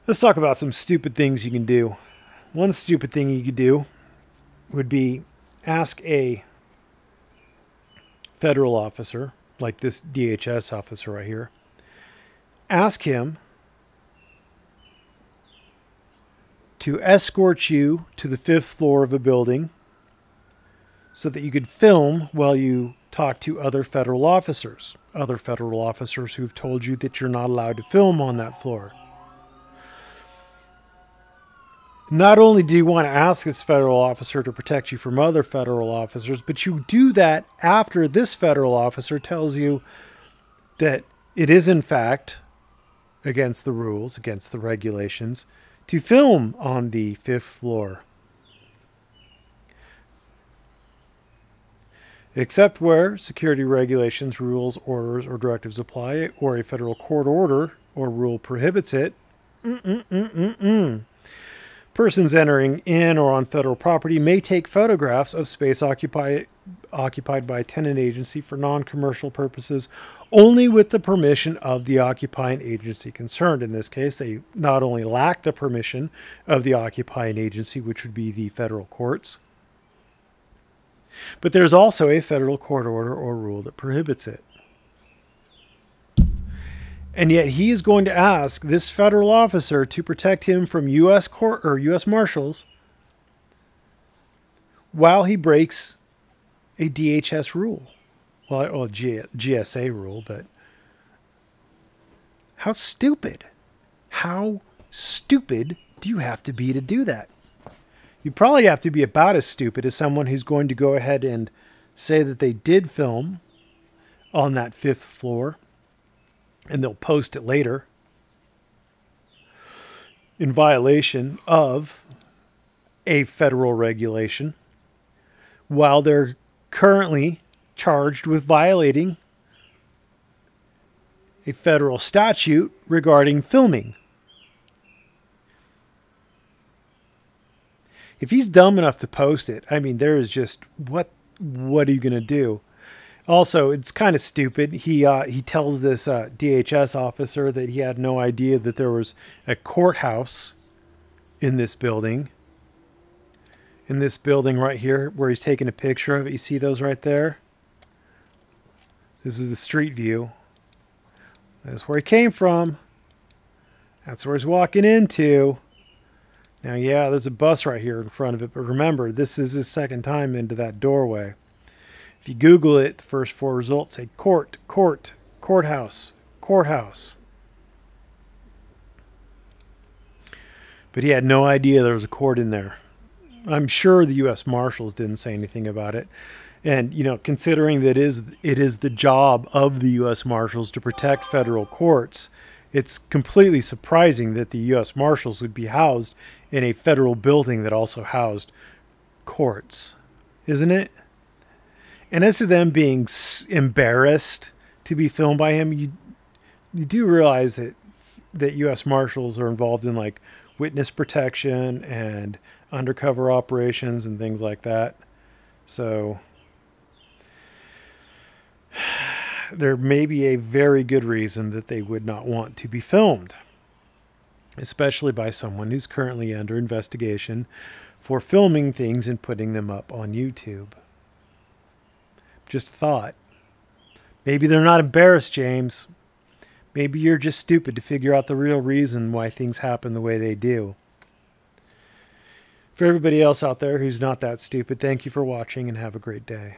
Let's talk about some stupid things you can do. One stupid thing you could do would be ask a federal officer, like this DHS officer right here, ask him to escort you to the 5th floor of a building so that you could film while you talk to other federal officers who've told you that you're not allowed to film on that floor. Not only do you want to ask this federal officer to protect you from other federal officers, but you do that after this federal officer tells you that it is in fact against the rules, against the regulations, to film on the 5th floor. Except where security regulations, rules, orders, or directives apply, or a federal court order or rule prohibits it. Persons entering in or on federal property may take photographs of space occupied by a tenant agency for non-commercial purposes only with the permission of the occupying agency concerned. In this case, they not only lack the permission of the occupying agency, which would be the federal courts, but there's also a federal court order or rule that prohibits it. And yet he is going to ask this federal officer to protect him from U.S. court or U.S. Marshals while he breaks a DHS rule. Well, GSA rule, but how stupid? How stupid do you have to be to do that? You probably have to be about as stupid as someone who's going to go ahead and say that they did film on that 5th floor and they'll post it later in violation of a federal regulation while they're currently charged with violating a federal statute regarding filming. If he's dumb enough to post it, I mean, there is just, what are you going to do? Also, it's kind of stupid. He tells this DHS officer that he had no idea that there was a courthouse in this building. In this building right here, where he's taking a picture of it. You see those right there? This is the street view. That's where he came from. That's where he's walking into. Now, yeah, there's a bus right here in front of it, but remember, this is his second time into that doorway. If you Google it, the first 4 results say courthouse. But he had no idea there was a court in there. I'm sure the U.S. Marshals didn't say anything about it. And, you know, considering that it is the job of the U.S. Marshals to protect federal courts, it's completely surprising that the U.S. Marshals would be housed in a federal building that also housed courts, isn't it? And as to them being embarrassed to be filmed by him, you do realize that U.S. Marshals are involved in like witness protection and undercover operations and things like that. So there may be a very good reason that they would not want to be filmed, especially by someone who's currently under investigation for filming things and putting them up on YouTube. Just a thought. Maybe they're not embarrassed, James. Maybe you're just stupid to figure out the real reason why things happen the way they do. For everybody else out there who's not that stupid, thank you for watching and have a great day.